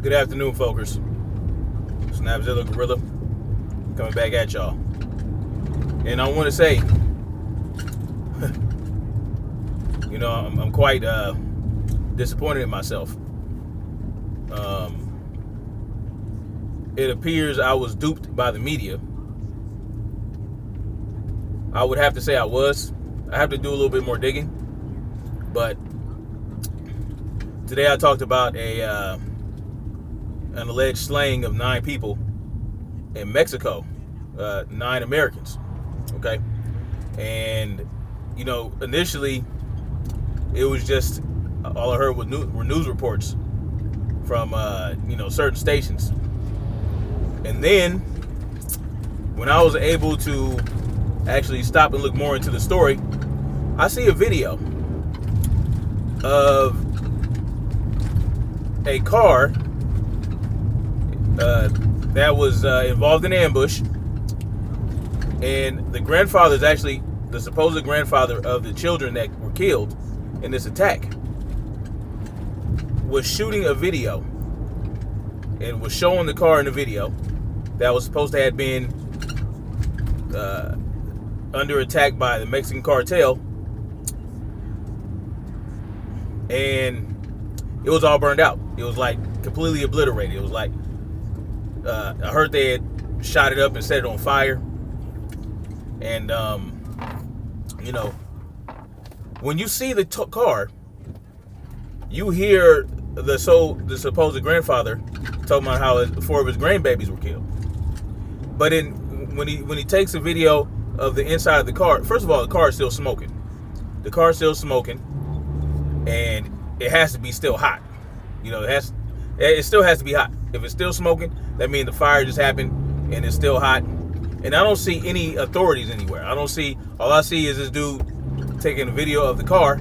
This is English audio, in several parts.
Good afternoon, folkers. Snapzilla Gorilla coming back at y'all. And I want to say, I'm quite disappointed in myself. It appears I was duped by the media. I would have to say I was. I have to do a little bit more digging. But today I talked about an alleged slaying of 9 people in Mexico, 9 Americans. Okay, and initially it was just all I heard were news reports from certain stations, and then when I was able to actually stop and look more into the story, I see a video of a car that was involved in an ambush, and the grandfather is actually the supposed grandfather of the children that were killed in this attack, was shooting a video and was showing the car in the video that was supposed to have been under attack by the Mexican cartel, and it was all burned out. It was like completely obliterated. It was like I heard they had shot it up and set it on fire. And when you see the car, you hear the supposed grandfather talking about how 4 of his grandbabies were killed. But when he takes a video of the inside of the car, first of all, the car is still smoking. The car is still smoking, and it has to be still hot. It still has to be hot. If it's still smoking, that means the fire just happened and it's still hot. And I don't see any authorities anywhere. All I see is this dude taking a video of the car,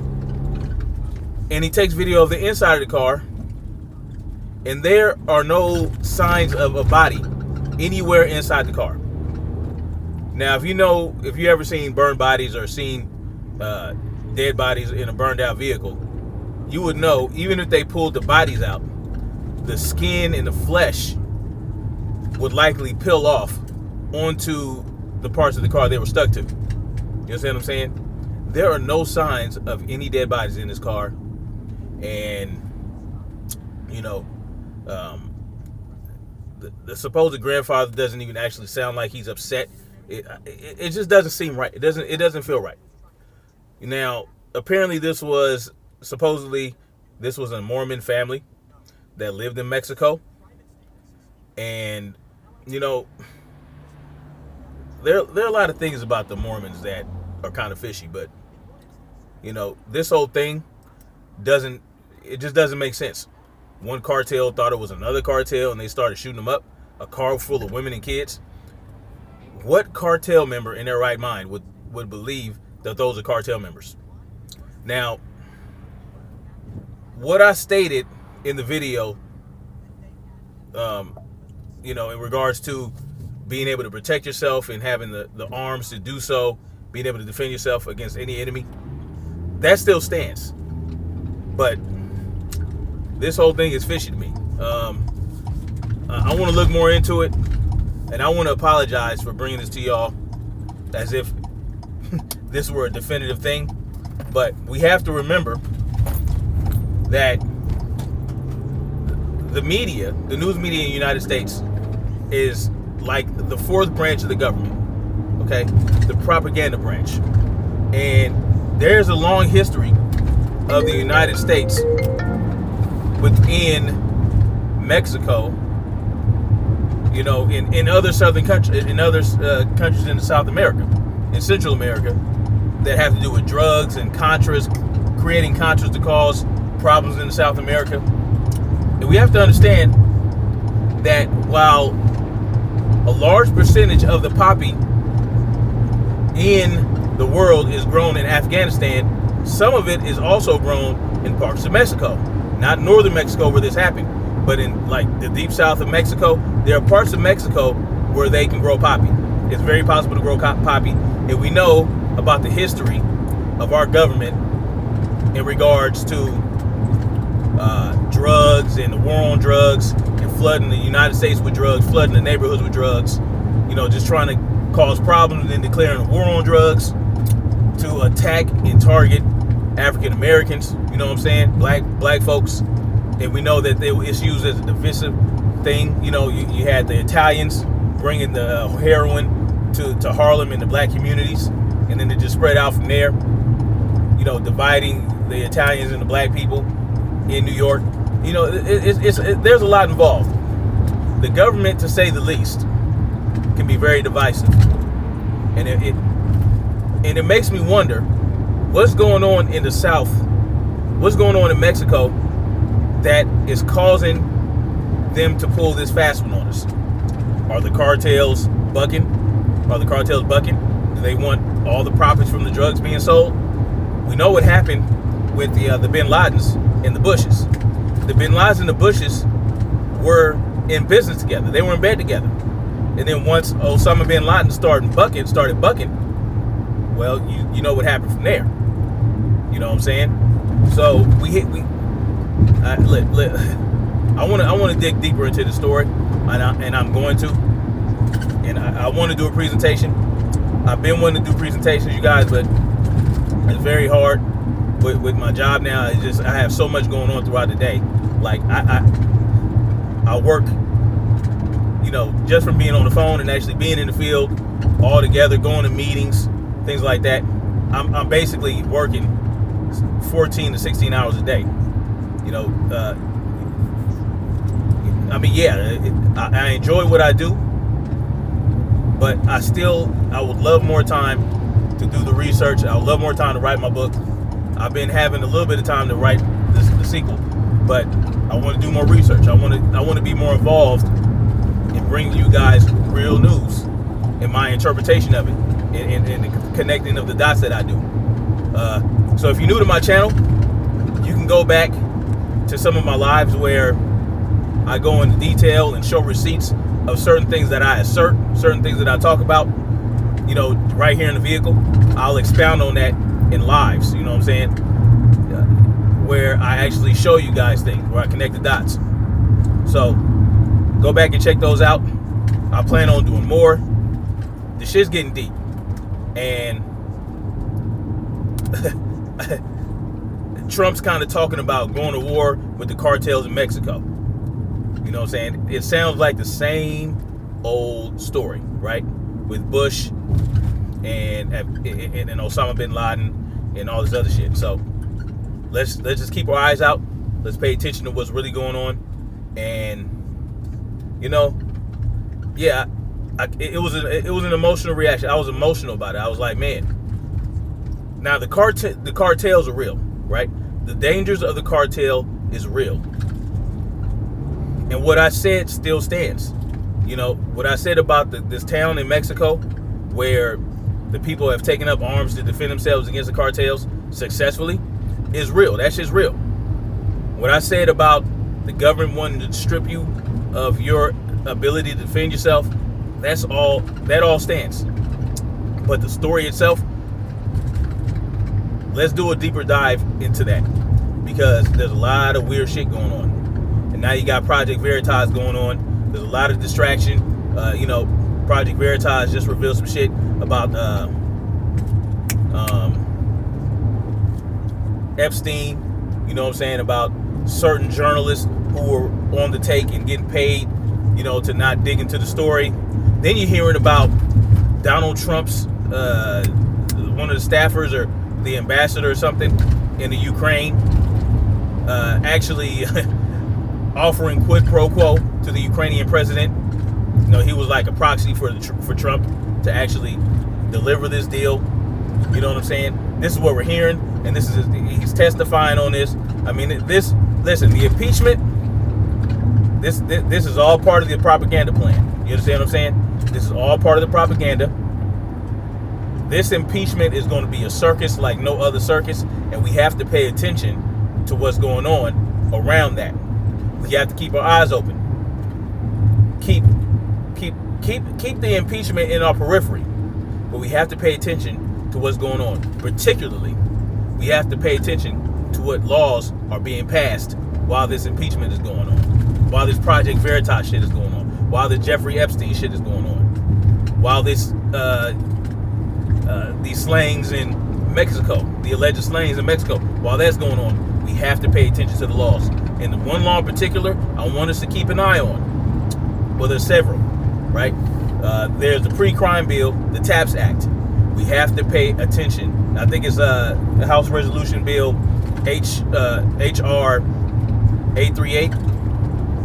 and he takes video of the inside of the car, and there are no signs of a body anywhere inside the car. Now, if you ever seen burned bodies or seen dead bodies in a burned out vehicle, you would know, even if they pulled the bodies out, the skin and the flesh would likely peel off onto the parts of the car they were stuck to. You understand what I'm saying? There are no signs of any dead bodies in this car, and the supposed grandfather doesn't even actually sound like he's upset. It just doesn't seem right. It doesn't feel right. Now, apparently this was a Mormon family that lived in Mexico, and there are a lot of things about the Mormons that are kind of fishy, but this whole thing doesn't make sense. One cartel thought it was another cartel, and they started shooting them up. A car full of women and kids. What cartel member in their right mind would believe that those are cartel members? Now, what I stated in the video, in regards to being able to protect yourself and having the arms to do so, being able to defend yourself against any enemy, that still stands. But this whole thing is fishy to me. I want to look more into it, and I want to apologize for bringing this to y'all as if this were a definitive thing. But we have to remember that the media, the news media in the United States, is like the 4th branch of the government, okay? The propaganda branch. And there's a long history of the United States within Mexico, in other southern countries, in other countries in South America, in Central America, that have to do with drugs and Contras, creating Contras to cause problems in South America. And we have to understand that while a large percentage of the poppy in the world is grown in Afghanistan, some of it is also grown in parts of Mexico. Not northern Mexico where this happened, but in like the deep south of Mexico, there are parts of Mexico where they can grow poppy. It's very possible to grow poppy, and we know about the history of our government in regards to drugs and the war on drugs, flooding the United States with drugs, flooding the neighborhoods with drugs, just trying to cause problems and then declaring a war on drugs to attack and target African Americans, you know what I'm saying, black folks. And we know that it's used as a divisive thing. You had the Italians bringing the heroin to Harlem and the black communities, and then it just spread out from there, dividing the Italians and the black people in New York. There's a lot involved. The government, to say the least, can be very divisive, and it makes me wonder what's going on in the South, what's going on in Mexico that is causing them to pull this fast one on us. Are the cartels bucking? Do they want all the profits from the drugs being sold? We know what happened with the Bin Ladens in the Bushes. The Bin Ladens and the Bushes were in business together. They were in bed together. And then once Osama Bin Laden started bucking, well, you know what happened from there. You know what I'm saying? So I want to dig deeper into the story, and I'm going to. And I want to do a presentation. I've been wanting to do presentations, you guys, but it's very hard with my job now. It's just I have so much going on throughout the day. Like I work, just from being on the phone and actually being in the field all together, going to meetings, things like that. I'm basically working 14 to 16 hours a day. I enjoy what I do, but I would love more time to do the research. I would love more time to write my book. I've been having a little bit of time to write the sequel, but I want to do more research. I want to be more involved in bringing you guys real news and my interpretation of it and the connecting of the dots that I do. So if you're new to my channel, you can go back to some of my lives where I go into detail and show receipts of certain things that I assert, certain things that I talk about, right here in the vehicle. I'll expound on that in lives, you know what I'm saying? Where I actually show you guys things, where I connect the dots. So go back and check those out. I plan on doing more. The shit's getting deep. And Trump's kind of talking about going to war with the cartels in Mexico. You know what I'm saying? It sounds like the same old story, right? With Bush and Osama bin Laden and all this other shit. So let's just keep our eyes out. Let's pay attention to what's really going on. And it was an emotional reaction. I was emotional about it. I was like, man. Now the cartels are real, right? The dangers of the cartel is real. And what I said still stands. What I said about this town in Mexico where the people have taken up arms to defend themselves against the cartels successfully is real. That shit's real. What I said about the government wanting to strip you of your ability to defend yourself, that all stands. But the story itself, let's do a deeper dive into that, because there's a lot of weird shit going on. And now you got Project Veritas going on. There's a lot of distraction. Project Veritas just revealed some shit about Epstein, about certain journalists who were on the take and getting paid, to not dig into the story. Then you're hearing about Donald Trump's, one of the staffers or the ambassador or something in the Ukraine, actually offering quid pro quo to the Ukrainian president. He was like a proxy for Trump to actually deliver this deal. You know what I'm saying? This is what we're hearing, and he's testifying on this. I mean, the impeachment, this is all part of the propaganda plan. You understand what I'm saying? This is all part of the propaganda. This impeachment is going to be a circus like no other circus, and we have to pay attention to what's going on around that. We have to keep our eyes open. Keep the impeachment in our periphery, but we have to pay attention to what's going on. Particularly, we have to pay attention to what laws are being passed while this impeachment is going on. while this Project Veritas shit is going on, while the Jeffrey Epstein shit is going on, while this these slayings in Mexico, the alleged slayings in Mexico, while that's going on, we have to pay attention to the laws. And the one law in particular I want us to keep an eye on. Well, there's several, right? There's the pre-crime bill, the TAPS Act. We have to pay attention. I think it's the House Resolution Bill HR 838,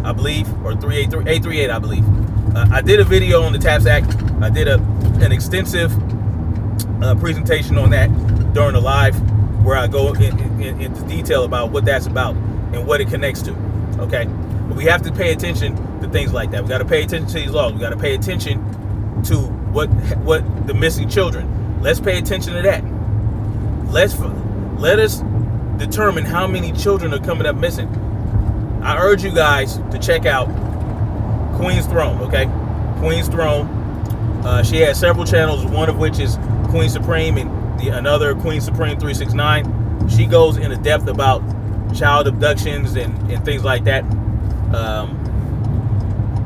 I believe, or 838, I believe. I did a video on the TAPS Act. I did an extensive presentation on that during the live, where I go into detail about what that's about and what it connects to. Okay, but we have to pay attention to things like that. We got to pay attention to these laws. We got to pay attention to what the missing children. Let's pay attention to that. Let us determine how many children are coming up missing. I urge you guys to check out Queen's Throne. Okay, Queen's Throne. She has several channels, one of which is Queen Supreme, and another Queen Supreme 369. She goes into depth about child abductions and things like that.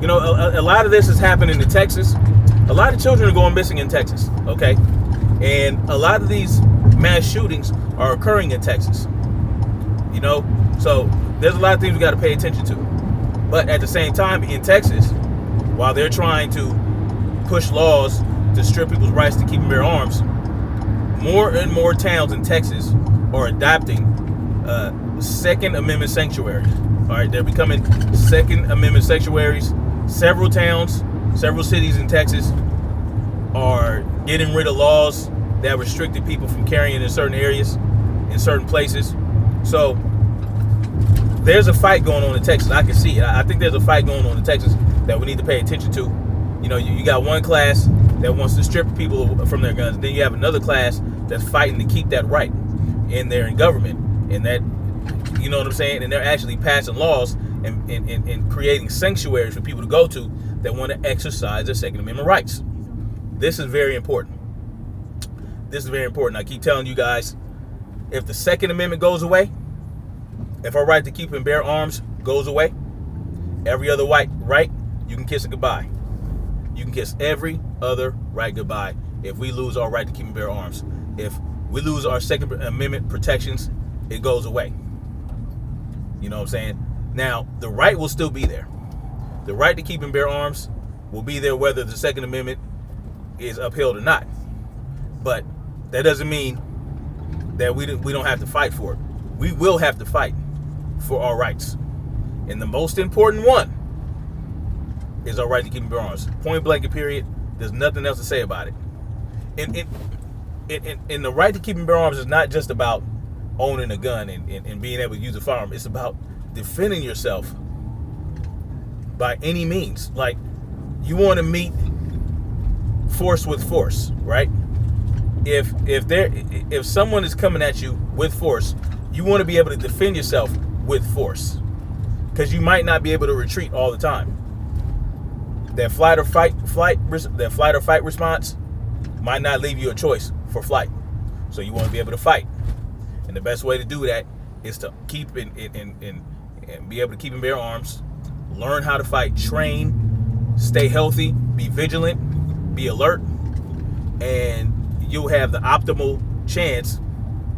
You know, a lot of this is happening in Texas. A lot of children are going missing in Texas, okay? And a lot of these mass shootings are occurring in Texas. You know, so there's a lot of things we got to pay attention to. But at the same time, in Texas, while they're trying to push laws to strip people's rights to keep and bear arms, more and more towns in Texas are adopting Second Amendment sanctuaries. All right, they're becoming Second Amendment sanctuaries. Several towns, several cities in Texas are getting rid of laws that restricted people from carrying in certain areas, in certain places. So there's a fight going on in Texas. I can see it. I think there's a fight going on in Texas that we need to pay attention to. You know, you got one class that wants to strip people from their guns. Then you have another class that's fighting to keep that right in government. And that, you know what I'm saying? And they're actually passing laws and creating sanctuaries for people to go to that want to exercise their Second Amendment rights. This is very important. This is very important. I keep telling you guys, if the Second Amendment goes away, if our right to keep and bear arms goes away, every other right, you can kiss it goodbye. You can kiss every other right goodbye if we lose our right to keep and bear arms. If we lose our Second Amendment protections, it goes away. You know what I'm saying? Now, the right will still be there. The right to keep and bear arms will be there whether the Second Amendment is upheld or not. But that doesn't mean that we don't have to fight for it. We will have to fight for our rights. And the most important one is our right to keep and bear arms. Point blank and period. There's nothing else to say about it. And the right to keep and bear arms is not just about owning a gun and being able to use a firearm. It's about defending yourself by any means. Like, you want to meet force with force, right? If someone is coming at you with force, you want to be able to defend yourself with force, because you might not be able to retreat all the time. That flight or fight response might not leave you a choice for flight. So you want to be able to fight, and the best way to do that is to keep and be able to keep and bear arms, learn how to fight, train, stay healthy, be vigilant, be alert, and you'll have the optimal chance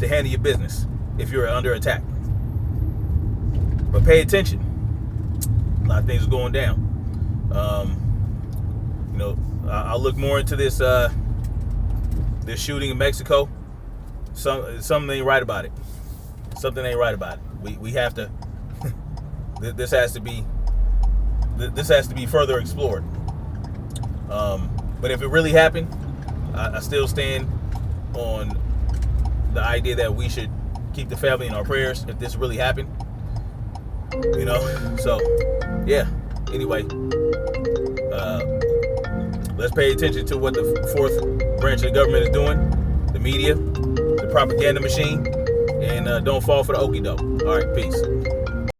to handle your business if you're under attack. But pay attention. A lot of things are going down. You know, I'll look more into this this shooting in Mexico. Something ain't right about it. Something ain't right about it. We have to. This has to be further explored. But if it really happened, I still stand on the idea that we should keep the family in our prayers if this really happened. You know, so yeah. Anyway, let's pay attention to what the fourth branch of the government is doing, the media, the propaganda machine, and don't fall for the okie doke. All right, peace.